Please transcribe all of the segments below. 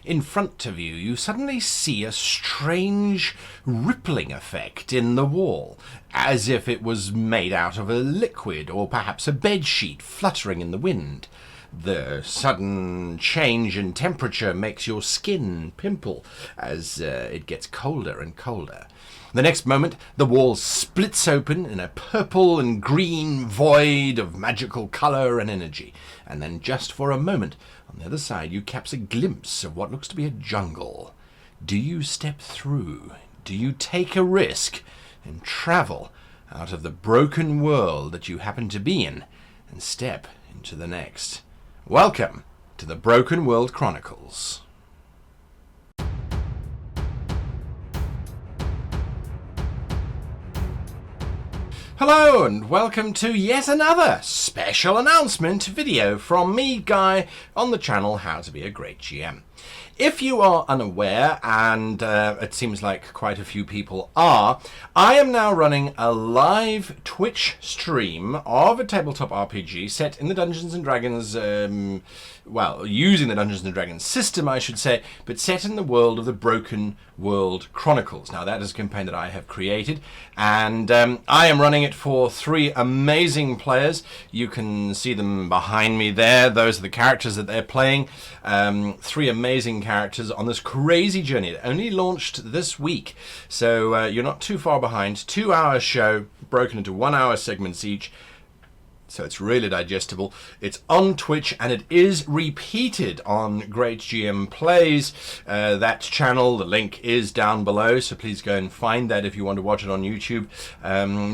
in front of you, you suddenly see a strange rippling effect in the wall, as if it was made out of a liquid or perhaps a bedsheet fluttering in the wind. The sudden change in temperature makes your skin pimple as it gets colder and colder. The next moment, the wall splits open in a purple and green void of magical colour and energy. And then just for a moment, on the other side, you catch a glimpse of what looks to be a jungle. Do you step through? Do you take a risk and travel out of the broken world that you happen to be in and step into the next? Welcome to the Broken World Chronicles. Hello and welcome to yet another special announcement video from me, Guy, on the channel How to Be a Great GM. If you are unaware, and it seems like quite a few people are, I am now running a live Twitch stream of a tabletop RPG set in the Dungeons & Dragons, using the Dungeons & Dragons system, I should say, but set in the world of the Broken World Chronicles. Now, that is a campaign that I have created, and I am running it for 3 amazing players. You can see them behind me there. Those are the characters that they're playing. 3 amazing characters on this crazy journey that only launched this week. So you're not too far behind. 2-hour show broken into 1-hour segments each. So it's really digestible. It's on Twitch and it is repeated on Great GM Plays. That channel, the link is down below, so please go and find that if you want to watch it on YouTube.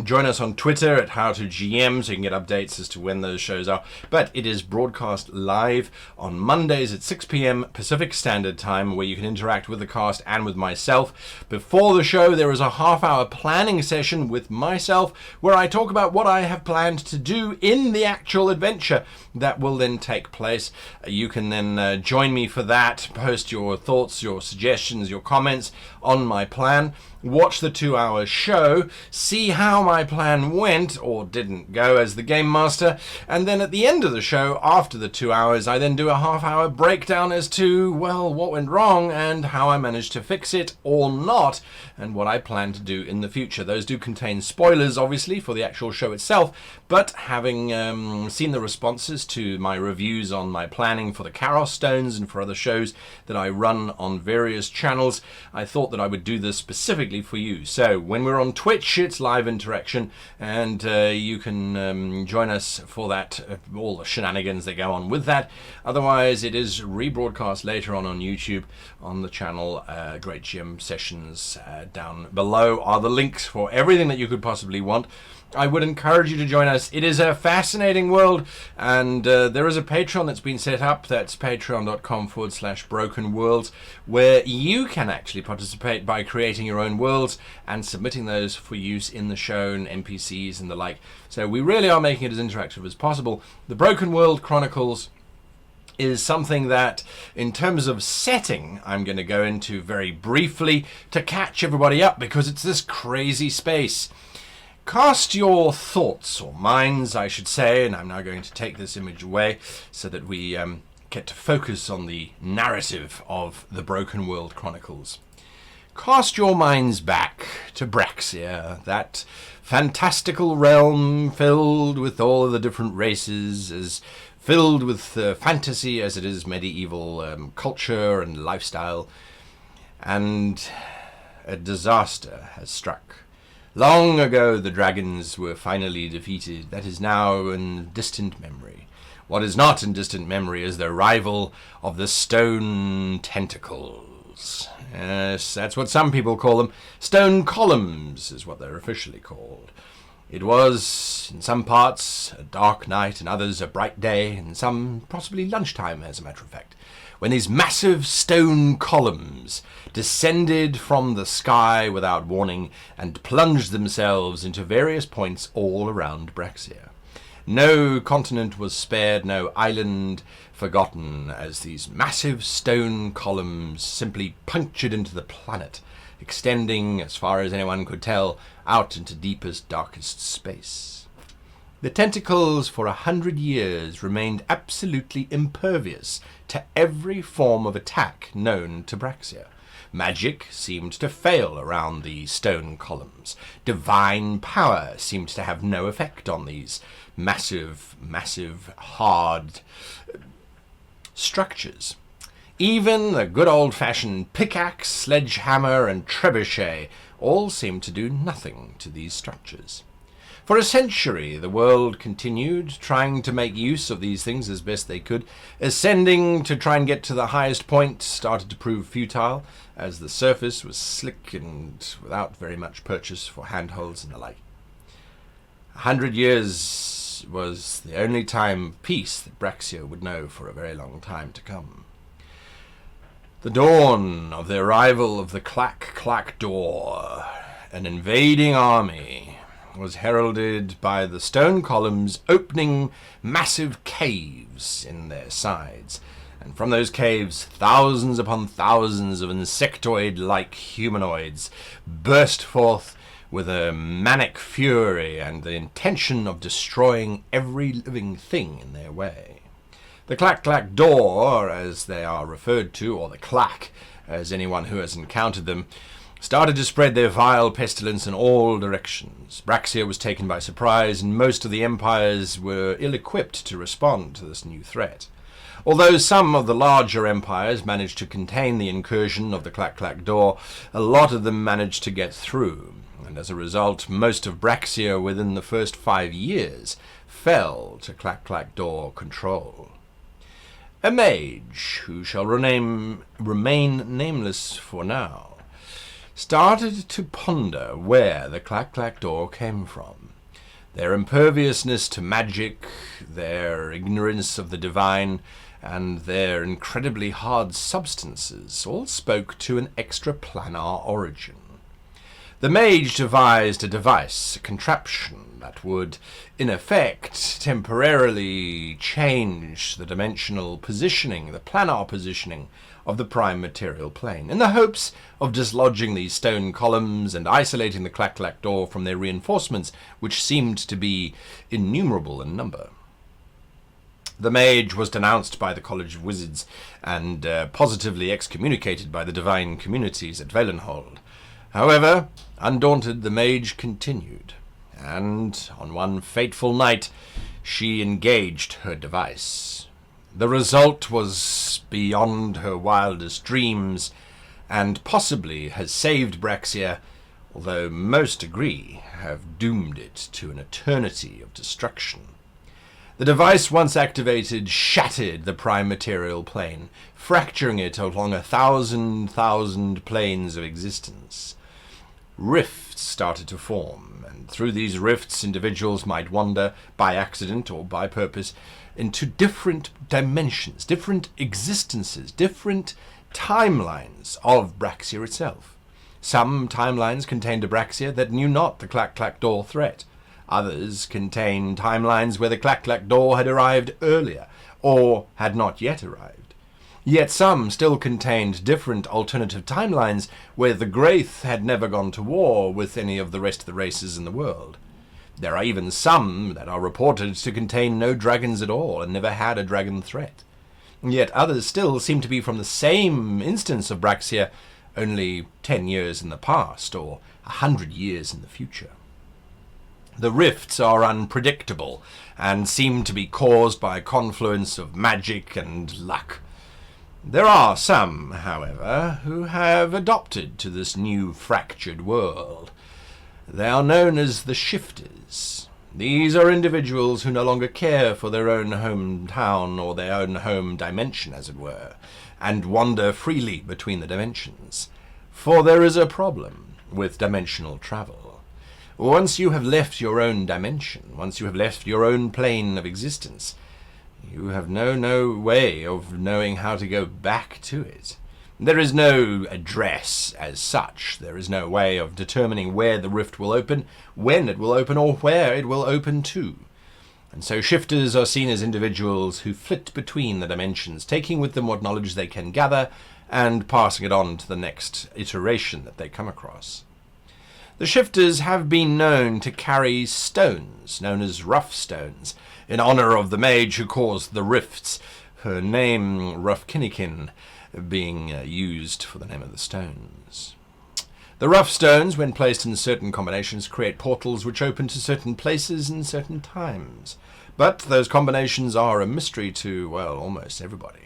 Join us on Twitter at HowToGM so you can get updates as to when those shows are. But it is broadcast live on Mondays at 6 p.m. Pacific Standard Time, where you can interact with the cast and with myself. Before the show, there is a half-hour planning session with myself where I talk about what I have planned to do in the actual adventure that will then take place. You can then join me for that, post your thoughts, your suggestions, your comments on my plan, watch the 2-hour show, see how my plan went or didn't go as the game master, and then at the end of the show, after the 2 hours, I then do a half-hour breakdown as to, well, what went wrong and how I managed to fix it or not, and what I plan to do in the future. Those do contain spoilers, obviously, for the actual show itself, but having seen the responses to my reviews on my planning for the Karos Stones and for other shows that I run on various channels, I thought that I would do this specifically for you. So when we're on Twitch, it's live interaction, and you can join us for that, all the shenanigans that go on with that. Otherwise, it is rebroadcast later on YouTube on the channel Great GM Sessions. Down below are the links for everything that you could possibly want. I would encourage you to join us. It is a fascinating world, and there is a Patreon that's been set up. That's patreon.com/brokenworlds, where you can actually participate by creating your own worlds and submitting those for use in the show and NPCs and the like. So we really are making it as interactive as possible. The Broken World Chronicles is something that, in terms of setting, I'm going to go into very briefly to catch everybody up, because it's this crazy space. Cast your thoughts, or minds I should say, and I'm now going to take this image away so that we get to focus on the narrative of the Broken World Chronicles. Cast your minds back to Braxia, that fantastical realm filled with all of the different races, as filled with fantasy as it is medieval culture and lifestyle, and a disaster has struck. Long ago the dragons were finally defeated. That is now in distant memory. What is not in distant memory is the arrival of the stone tentacles. Yes, that's what some people call them. Stone columns is what they're officially called. It was, in some parts, a dark night, in others a bright day, in some possibly lunchtime, as a matter of fact, when these massive stone columns descended from the sky without warning and plunged themselves into various points all around Braxia. No continent was spared, no island forgotten, as these massive stone columns simply punctured into the planet, extending, as far as anyone could tell, out into deepest, darkest space. The tentacles for 100 years remained absolutely impervious to every form of attack known to Braxia. Magic seemed to fail around the stone columns. Divine power seemed to have no effect on these massive, hard structures. Even the good old-fashioned pickaxe, sledgehammer, and trebuchet all seemed to do nothing to these structures. For a century, the world continued, trying to make use of these things as best they could. Ascending to try and get to the highest point started to prove futile, as the surface was slick and without very much purchase for handholds and the like. 100 years was the only time of peace that Braxia would know for a very long time to come. The dawn of the arrival of the Clack Door, an invading army, was heralded by the stone columns opening massive caves in their sides, and from those caves thousands upon thousands of insectoid-like humanoids burst forth with a manic fury and the intention of destroying every living thing in their way. The Clack Door, as they are referred to, or the Clack, as anyone who has encountered them, started to spread their vile pestilence in all directions. Braxia was taken by surprise, and most of the empires were ill-equipped to respond to this new threat. Although some of the larger empires managed to contain the incursion of the Clack Door, a lot of them managed to get through, and as a result, most of Braxia within the first 5 years fell to Clack Door control. A mage, who shall remain nameless for now, started to ponder where the Clack Door came from. Their imperviousness to magic, their ignorance of the divine, and their incredibly hard substances all spoke to an extraplanar origin. The mage devised a device, a contraption, that would, in effect, temporarily change the dimensional positioning, the planar positioning, of the prime material plane, in the hopes of dislodging these stone columns and isolating the Clack Door from their reinforcements, which seemed to be innumerable in number. The mage was denounced by the College of Wizards and positively excommunicated by the divine communities at Valenhold. However, undaunted, the mage continued, and on one fateful night she engaged her device. The result was beyond her wildest dreams, and possibly has saved Braxia, although most agree have doomed it to an eternity of destruction. The device, once activated, shattered the prime material plane, fracturing it along 1,000 planes of existence. Rifts started to form, and through these rifts individuals might wander, by accident or by purpose, into different dimensions, different existences, different timelines of Braxia itself. Some timelines contained a Braxia that knew not the Clack Door threat. Others contained timelines where the Clack Door had arrived earlier, or had not yet arrived. Yet some still contained different alternative timelines where the Graith had never gone to war with any of the rest of the races in the world. There are even some that are reported to contain no dragons at all and never had a dragon threat. Yet others still seem to be from the same instance of Braxia, only 10 years in the past or 100 years in the future. The rifts are unpredictable and seem to be caused by a confluence of magic and luck. There are some, however, who have adopted to this new fractured world. They are known as the Shifters. These are individuals who no longer care for their own hometown or their own home dimension, as it were, and wander freely between the dimensions. For there is a problem with dimensional travel. Once you have left your own dimension, once you have left your own plane of existence, you have no way of knowing how to go back to it. There is no address as such. There is no way of determining where the rift will open, when it will open, or where it will open to. And so shifters are seen as individuals who flit between the dimensions, taking with them what knowledge they can gather and passing it on to the next iteration that they come across. The shifters have been known to carry stones, known as rough stones, in honour of the mage who caused the rifts, her name Roughkinnikin being used for the name of the stones. The rough stones, when placed in certain combinations, create portals which open to certain places and certain times. But those combinations are a mystery to, well, almost everybody.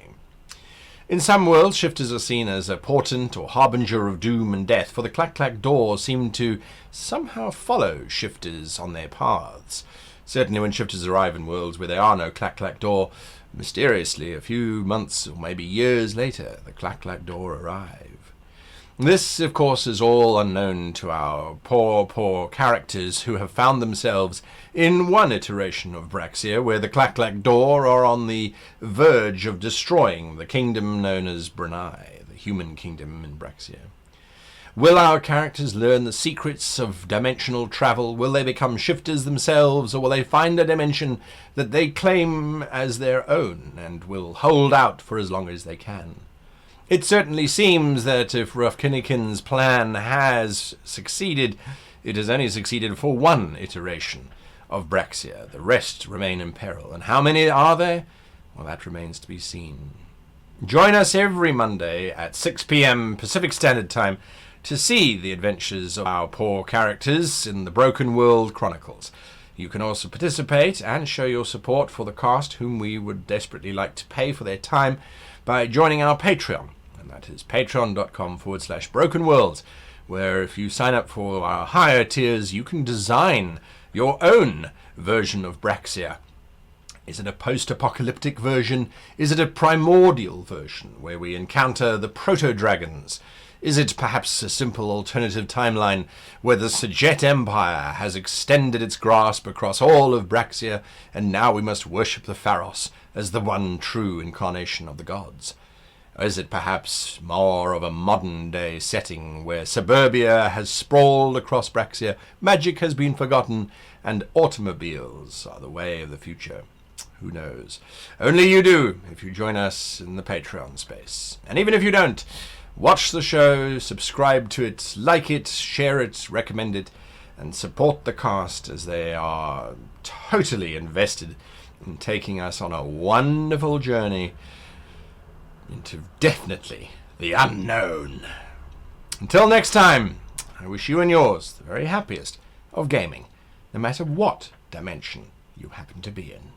In some worlds, shifters are seen as a portent or harbinger of doom and death, for the clack-clack door seem to somehow follow shifters on their paths. Certainly when shifters arrive in worlds where there are no clack-clack door, mysteriously, a few months or maybe years later, the clack-clack door arrive. This, of course, is all unknown to our poor characters who have found themselves in one iteration of Braxia, where the clack-clack door are on the verge of destroying the kingdom known as Brunei, the human kingdom in Braxia. Will our characters learn the secrets of dimensional travel? Will they become shifters themselves, or will they find a dimension that they claim as their own and will hold out for as long as they can? It certainly seems that if Roughkinnikin's plan has succeeded, it has only succeeded for one iteration of Braxia. The rest remain in peril. And how many are there? Well, that remains to be seen. Join us every Monday at 6 p.m. Pacific Standard Time to see the adventures of our poor characters in the Broken World Chronicles. You can also participate and show your support for the cast, whom we would desperately like to pay for their time, by joining our Patreon, and that is patreon.com/brokenworlds, where if you sign up for our higher tiers, you can design your own version of Braxia. Is it a post-apocalyptic version? Is it a primordial version, where we encounter the proto-dragons? Is it perhaps a simple alternative timeline, where the Sajet Empire has extended its grasp across all of Braxia, and now we must worship the Pharos as the one true incarnation of the gods? Or is it perhaps more of a modern-day setting, where suburbia has sprawled across Braxia, magic has been forgotten, and automobiles are the way of the future? Who knows? Only you do, if you join us in the Patreon space. And even if you don't, watch the show, subscribe to it, like it, share it, recommend it, and support the cast, as they are totally invested in taking us on a wonderful journey into definitely the unknown. Until next time, I wish you and yours the very happiest of gaming, no matter what dimension you happen to be in.